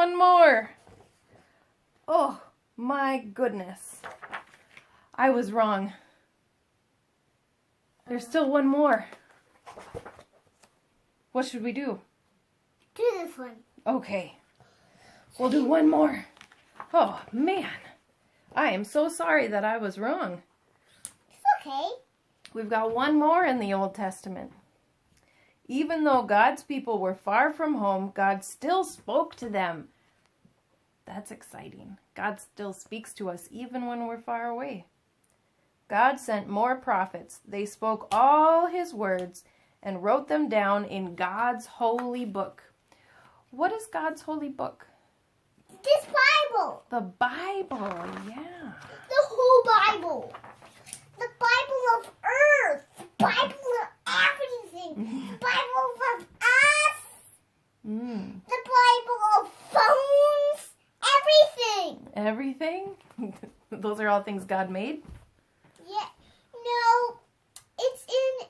one more. Oh, my goodness. I was wrong. There's still one more. What should we do? Do this one. Okay. We'll do one more. Oh, man. I am so sorry that I was wrong. It's okay. We've got one more in the Old Testament. Even though God's people were far from home, God still spoke to them. That's exciting. God still speaks to us even when we're far away. God sent more prophets. They spoke all his words and wrote them down in God's holy book. What is God's holy book? This Bible. The Bible, yeah. The whole Bible. The Bible of earth. The Bible of everything. The Bible of us. The Bible of phones. Everything. Everything? Those are all things God made? Yeah. No. It's in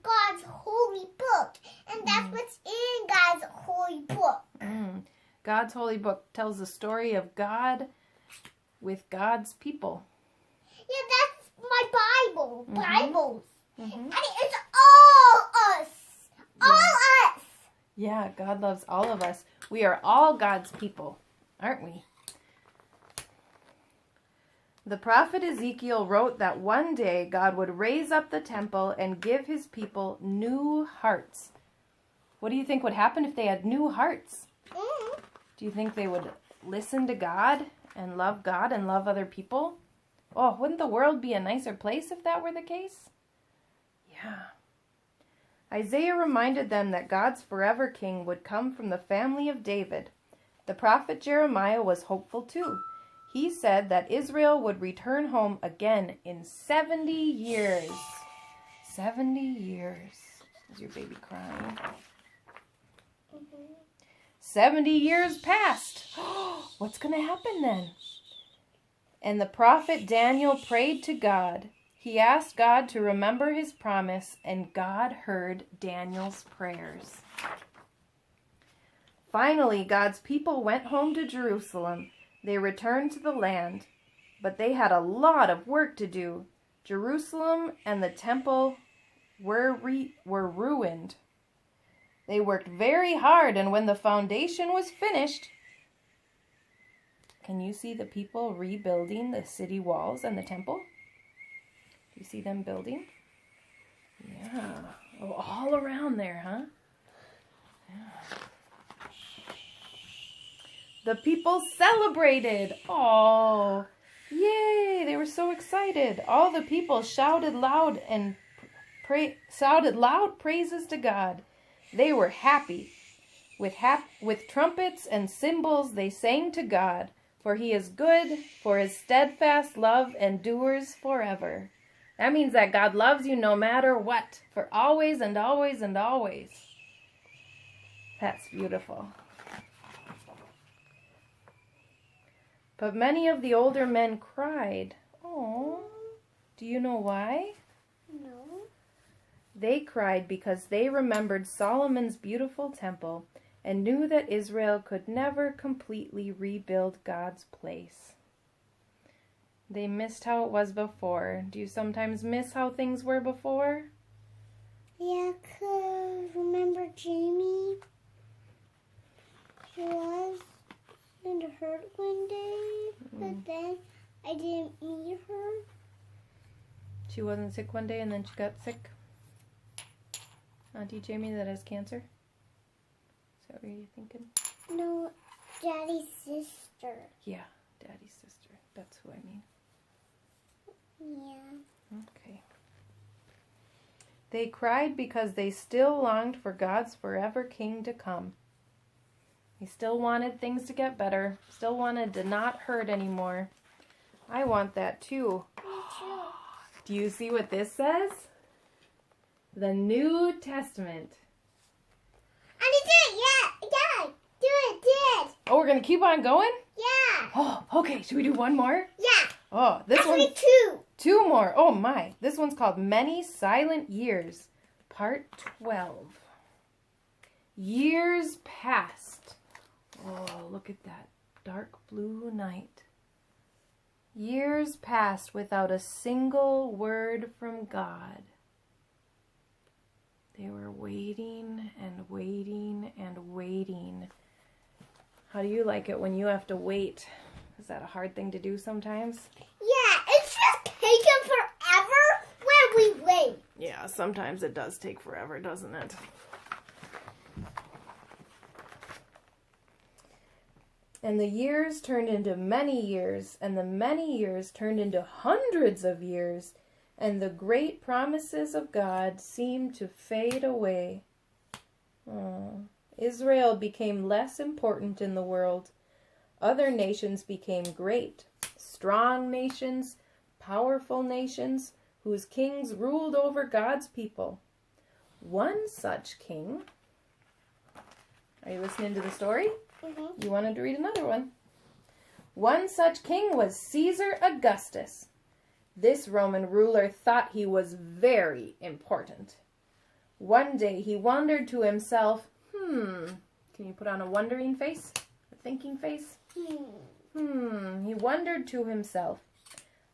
God's holy book. And that's what's in God's holy book. God's holy book tells the story of God with God's people. Yeah, that's my Bible. Bibles. And it's all us. All us. Yeah, God loves all of us. We are all God's people, aren't we? The prophet Ezekiel wrote that one day God would raise up the temple and give his people new hearts. What do you think would happen if they had new hearts? Do you think they would listen to God and love other people? Oh, wouldn't the world be a nicer place if that were the case? Yeah. Isaiah reminded them that God's forever king would come from the family of David. The prophet Jeremiah was hopeful too. He said that Israel would return home again in 70 years. 70 years. Is your baby crying? 70 years passed. What's going to happen then? And the prophet Daniel prayed to God. He asked God to remember his promise, and God heard Daniel's prayers. Finally, God's people went home to Jerusalem. They returned to the land, but they had a lot of work to do. Jerusalem and the temple were ruined. They worked very hard, and when the foundation was finished, can you see the people rebuilding the city walls and the temple? Do you see them building? Yeah. Oh, all around there, huh? Yeah. The people celebrated. Oh, yay! They were so excited. All the people shouted loud praises to God. They were happy. With trumpets and cymbals they sang to God, for he is good, for his steadfast love endures forever. That means that God loves you no matter what, for always and always and always. That's beautiful. But many of the older men cried. Oh, do you know why? No. They cried because they remembered Solomon's beautiful temple and knew that Israel could never completely rebuild God's place. They missed how it was before. Do you sometimes miss how things were before? Yeah, 'cause remember Jamie? She was and hurt one day, but then I didn't meet her. She wasn't sick one day and then she got sick? Auntie Jamie that has cancer? Is that what you're thinking? No, Daddy's sister. Yeah, Daddy's sister. That's who I mean. Yeah. Okay. They cried because they still longed for God's forever king to come. They still wanted things to get better. Still wanted to not hurt anymore. I want that too. Me too. Do you see what this says? The New Testament. And it did, yeah. Did. Oh, we're going to keep on going? Yeah. Oh, okay. Should we do one more? Yeah. Oh, this one. Actually, two. Two more. Oh, my. This one's called Many Silent Years, Part 12. Years passed. Oh, look at that dark blue night. Years passed without a single word from God. They were waiting and waiting and waiting. How do you like it when you have to wait? Is that a hard thing to do sometimes? Yeah, it's just taking forever when we wait. Yeah, sometimes it does take forever, doesn't it? And the years turned into many years, and the many years turned into hundreds of years, and the great promises of God seemed to fade away. Oh, Israel became less important in the world. Other nations became great, strong nations, powerful nations, whose kings ruled over God's people. One such king... Are you listening to the story? Mm-hmm. You wanted to read another one. One such king was Caesar Augustus. This Roman ruler thought he was very important. One day he wondered to himself, Can you put on a wondering face? A thinking face? He wondered to himself,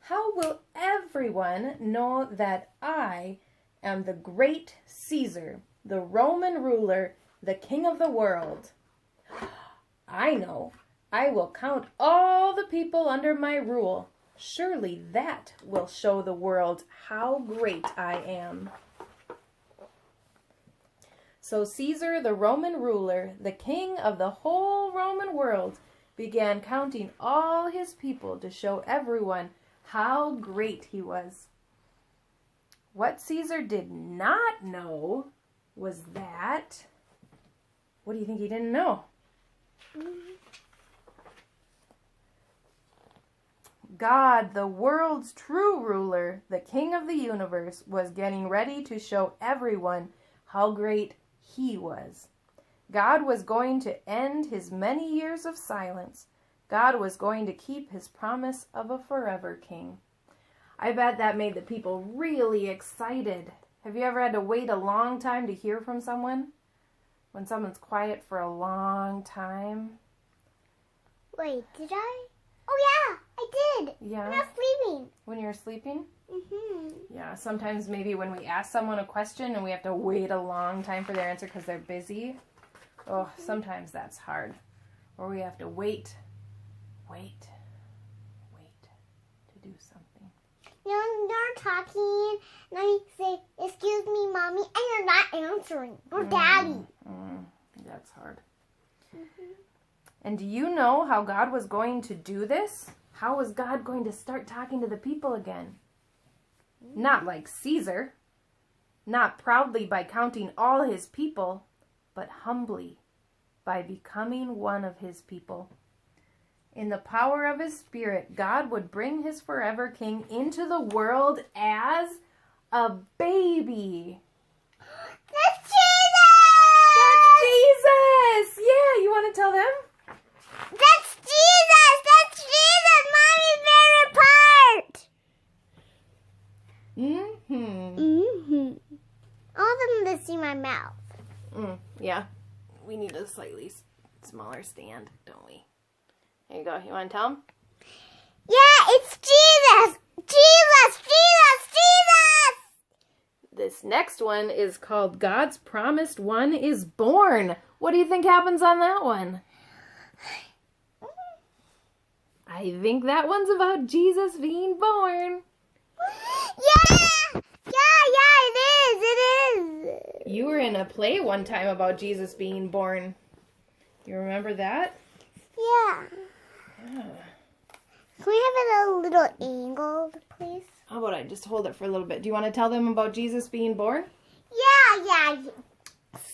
how will everyone know that I am the great Caesar, the Roman ruler, the king of the world? I know. I will count all the people under my rule. Surely that will show the world how great I am. So Caesar, the Roman ruler, the king of the whole Roman world, began counting all his people to show everyone how great he was. What Caesar did not know was that... What do you think he didn't know? God, the world's true ruler, the king of the universe, was getting ready to show everyone how great he was. God was going to end his many years of silence. God was going to keep his promise of a forever king. I bet that made the people really excited. Have you ever had to wait a long time to hear from someone? When someone's quiet for a long time? Wait, did I? Oh yeah, I did. Yeah? When I was sleeping. When you were sleeping? Mm-hmm. Yeah, sometimes maybe when we ask someone a question and we have to wait a long time for their answer because they're busy. Oh, sometimes that's hard. Or we have to wait to do something. You know, you're talking, and I say, excuse me, Mommy, and you're not answering. Or Daddy. That's hard. Mm-hmm. And do you know how God was going to do this? How was God going to start talking to the people again? Not like Caesar. Not proudly by counting all his people, but humbly by becoming one of his people. In the power of his Spirit, God would bring his forever king into the world as a baby. That's Jesus! That's Jesus! Yeah, you want to tell them? That's Jesus! That's Jesus! Mommy's favorite part! I want them to see my mouth. Yeah. We need a slightly smaller stand, don't we? There you go. You want to tell them? Yeah, it's Jesus! Jesus! Jesus! Jesus! This next one is called God's Promised One is Born. What do you think happens on that one? I think that one's about Jesus being born. Yeah! It is! You were in a play one time about Jesus being born. You remember that? Yeah. Can we have it a little angled, please? How about I just hold it for a little bit? Do you want to tell them about Jesus being born? Yeah.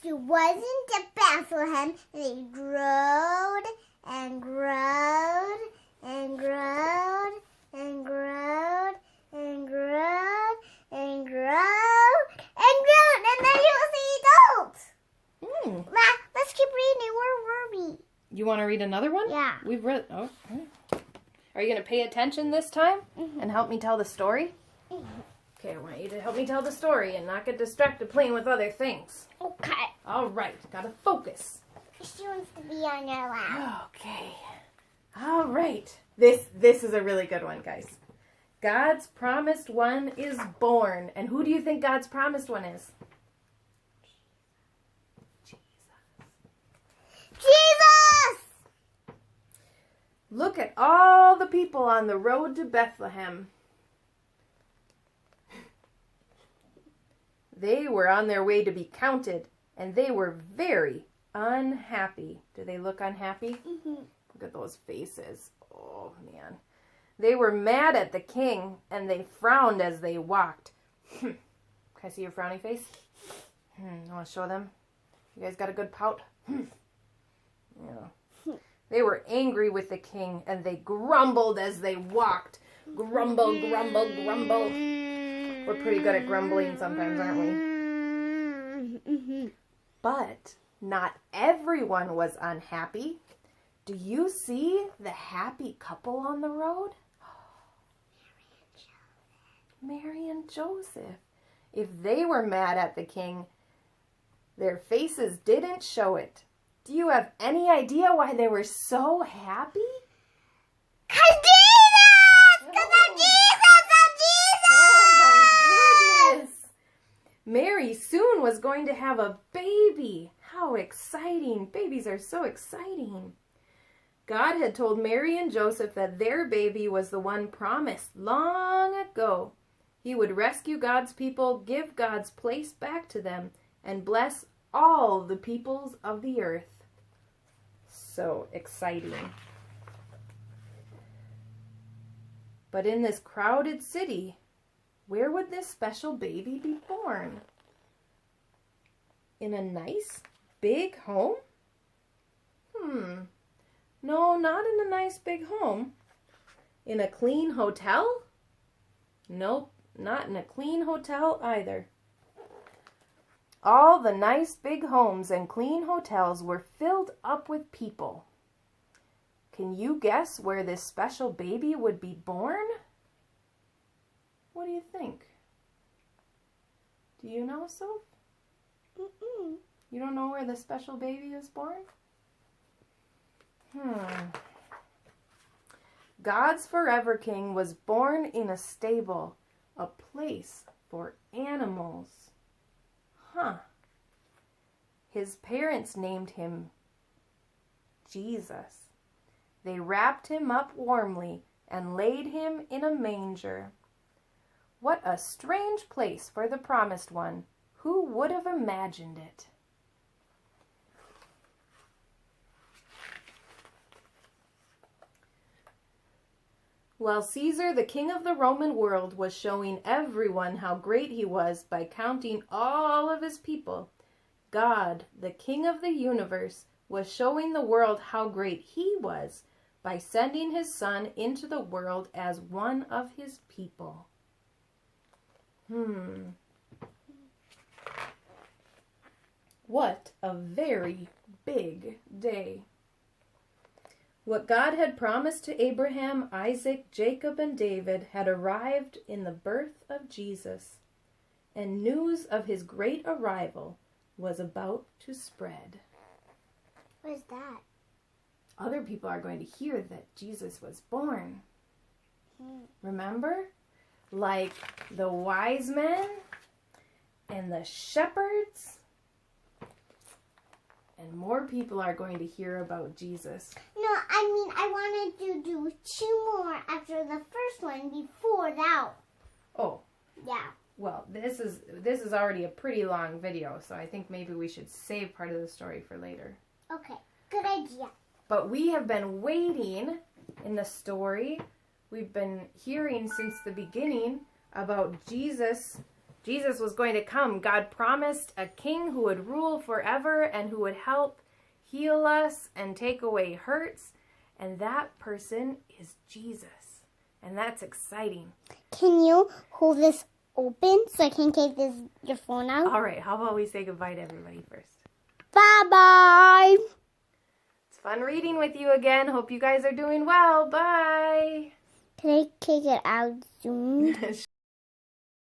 He wasn't at Bethlehem, and he growed and growed and growed and growed and growed and growed and growed, and then he was an adult. Let's keep reading. Where were we? You want to read another one? Yeah. We've read... Oh. Are you going to pay attention this time and help me tell the story? Okay, I want you to help me tell the story and not get distracted playing with other things. Okay. All right. Got to focus. She wants to be on your lap. Okay. All right. This is a really good one, guys. God's promised one is born. And who do you think God's promised one is? Jesus! Look at all the people on the road to Bethlehem. They were on their way to be counted, and they were very unhappy. Do they look unhappy? Mm-hmm. Look at those faces. Oh, man. They were mad at the king, and they frowned as they walked. Can I see your frowny face? I want to show them. You guys got a good pout? Yeah. They were angry with the king, and they grumbled as they walked. Grumble, grumble, grumble. We're pretty good at grumbling sometimes, aren't we? Mm-hmm. But not everyone was unhappy. Do you see the happy couple on the road? Mary and Joseph. If they were mad at the king, their faces didn't show it. Do you have any idea why they were so happy? 'Cause Jesus! 'Cause of Jesus! Of Jesus! Oh my goodness! Mary soon was going to have a baby. How exciting! Babies are so exciting. God had told Mary and Joseph that their baby was the one promised long ago. He would rescue God's people, give God's place back to them, and bless all the peoples of the earth. So exciting. But in this crowded city, where would this special baby be born? In a nice, big home? No, not in a nice, big home. In a clean hotel? Nope, not in a clean hotel either. All the nice big homes and clean hotels were filled up with people. Can you guess where this special baby would be born? What do you think? Do you know, Soph? Mm-mm. You don't know where the special baby is born? God's forever king was born in a stable, a place for animals. His parents named him Jesus. They wrapped him up warmly and laid him in a manger. What a strange place for the promised one. Who would have imagined it? While Caesar, the king of the Roman world, was showing everyone how great he was by counting all of his people, God, the king of the universe, was showing the world how great he was by sending his son into the world as one of his people. What a very big day. What God had promised to Abraham, Isaac, Jacob, and David had arrived in the birth of Jesus, and news of his great arrival was about to spread. What is that? Other people are going to hear that Jesus was born. Remember? Like the wise men and the shepherds. And more people are going to hear about Jesus. No, I wanted to do 2 more after the first one before that. Oh. Yeah. Well, this is already a pretty long video, so I think maybe we should save part of the story for later. Okay, good idea. But we have been waiting in the story. We've been hearing since the beginning about Jesus. Jesus was going to come. God promised a king who would rule forever and who would help heal us and take away hurts. And that person is Jesus. And that's exciting. Can you hold this open so I can take your phone out? All right, how about we say goodbye to everybody first? Bye-bye. It's fun reading with you again. Hope you guys are doing well. Bye. Can I take it out soon?